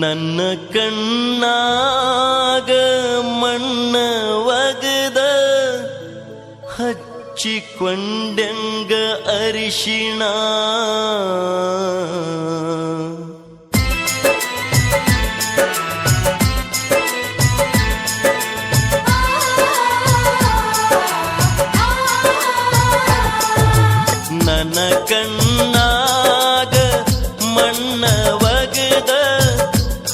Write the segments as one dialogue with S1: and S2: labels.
S1: ನನ್ನ ಕಣ್ಣಾಗ ಮಣ್ಣ ಒಗದ ಹಚ್ಚಿಕೊಂಡೆಂಗ ಅರಿಶಿಣ ನನ್ನ ಕಣ್ಣಾಗ ಮಣ್ಣ ಒಗದ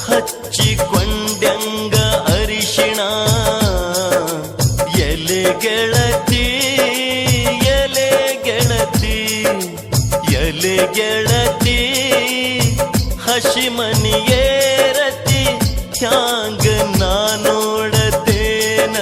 S1: ಹಚ್ಚಿಕೊಂಡೆಂಗ ಅರಿಶಿಣ ಎಲೆ ಗೆಳತಿ ಎಲೆ ಗೆಳತಿ ಎಲೆ ಗೆಳತಿ ಹಸಿಮನಿಯೇರತಿ ಹ್ಯಾಂಗ ನಾನೋಡತೇನ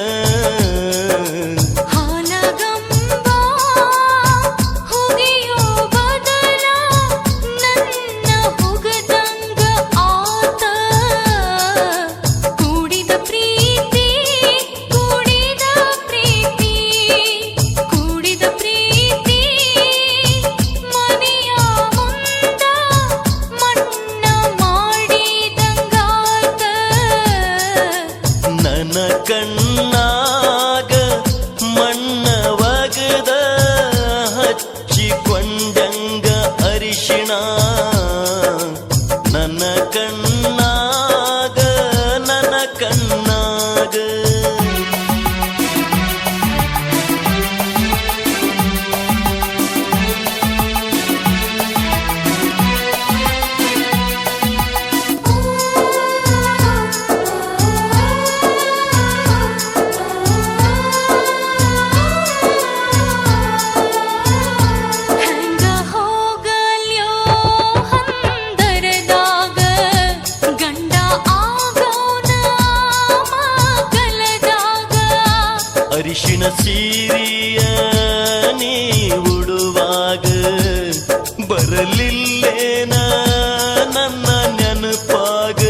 S1: ಕಣ್ಣಾಗ ಮಣ್ಣ ಒಗದ ಹಚ್ಚಿಕೊಂಡಂಗ ಅರಿಶಿಣ ನನ್ನ ಕಣ್ಣಾಗ ನನ್ನ ಕಣ್ಣಾಗ ಅರಿಶಿಣ ಸೀರಿಯ ನೀ ಉಡುವಾಗ ಬರಲಿಲ್ಲೇನ ನನ್ನ ನೆನಪಾಗ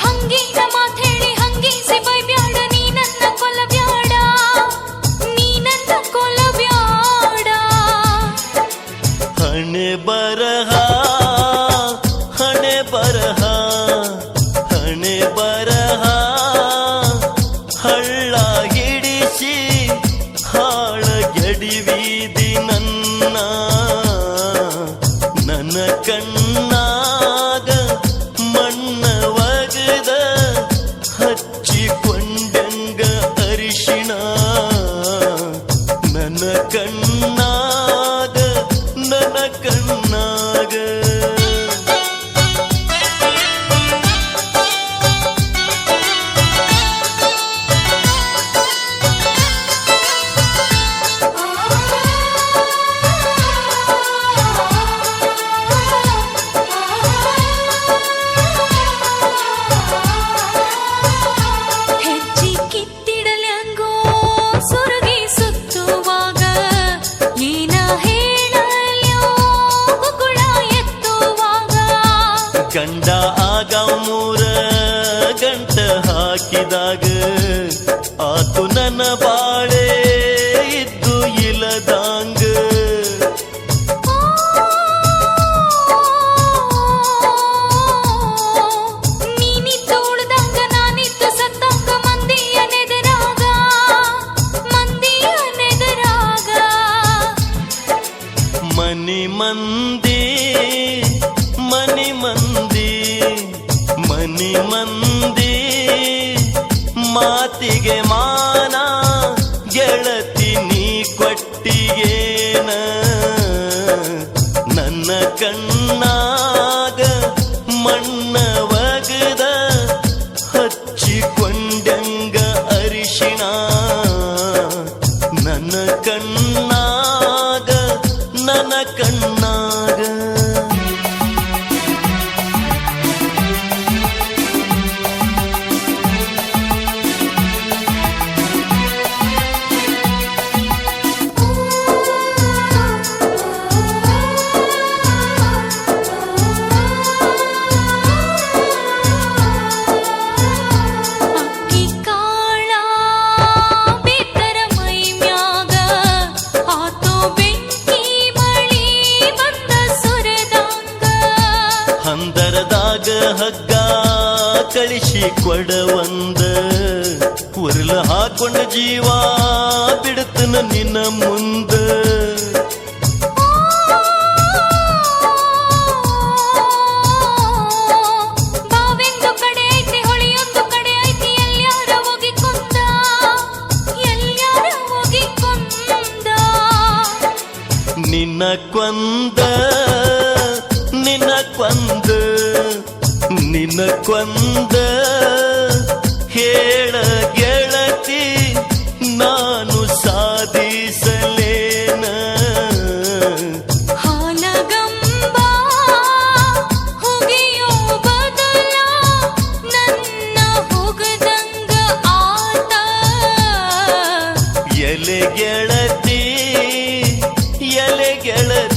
S2: ಹಂಗೀಗ ಮಾತೇಳಿ ಹಂಗೀಸಿ ಬೈಬ್ಯಾಡ ನೀ ನನ್ನ ಕೊಲ್ಲಬ್ಯಾಡ ನೀ ನನ್ನ ಕೊಲ್ಲಬ್ಯಾಡ
S1: ಹಣೆ ಬರಹ ಹಣೆ ಬರಹ ಹಣೆ ಬರಹ ಹಳ್ಳ ಹಿಡಿಸಿ ಹಾಳ ಗೆಡಿವೀದಿ ನನ್ನ ನನ್ನ ಕಣ್ಣಾಗ ಮಣ್ಣ ಒಗದ ಹಚ್ಚಿಕೊಂಡಂಗ ಅರಿಶಿಣ ನನ್ನ ಕಣ್ಣಾಗ ನನ್ನ ಕಣ್ಣಾಗ ಗಂಡ ಆಗ ಮೂರ ಗಂಟ ಹಾಕಿದಾಗ ಆತು ನನ್ನ ಬಾಳೆ ಇದ್ದು ಇಲ್ಲದಾಂಗ
S2: ನೀನಿದ್ದು ಉಳ್ದಂಗ ನಾನಿದ್ದು ಸತ್ತಂಗ ಮಂದಿಯ ನೆದರಾಗ
S1: ಮನಿ ಮಂದಿ ಮನಿ ಮಂದಿ ಮನಿ ಮಂದಿ ಮಾತಿಗೆ ಮಾನ ಗೆಳತಿ ನೀ ಕೊಟ್ಟಿಯೇನ ನನ್ನ ಕಣ್ಣಾಗ ಮಣ್ಣ ಒಗದ ಹಚ್ಚಿಕೊಂಡಂಗ ಅರಿಶಿಣ ನನ್ನ ಕಣ್ಣಾಗ ನನ್ನ ಕಣ್ಣಾಗ ದಾರದಾಗ ಹಗ್ಗ ಕಳಿಸಿ ಕೊಡವಂದ ಉರ್ಲ ಹಾಕೊಂಡ ಜೀವ ಬಿಡುತ್ತನ ನಿನ್ನ ಮುಂದ
S2: ಬಾವೆಂದು ಕಡೆ ಐತಿ ಹೊಳೆಯೊಂದು ಕಡೆ ಐತಿ ಎಲ್ಯಾರ ಹೋಗಿ ಕೊಂದ
S1: ನಿನ್ನ ಕೊಂದ ನಿನ್ನ ಕೊಂದ ನಿನ್ನ ಕೊಂದ ಹೇಳ ಗೆಳತಿ ನಾನು ಸಾಧಿಸಲೇನ
S2: ಹಾಲಗಂಬ ಹುಗಿಯೋ ಬದಲ ನನ್ನ ಹೋಗದಂಗ ಆತ
S1: ಎಲೆ ಗೆಳತಿ ಎಲೆ ಗೆಳತಿ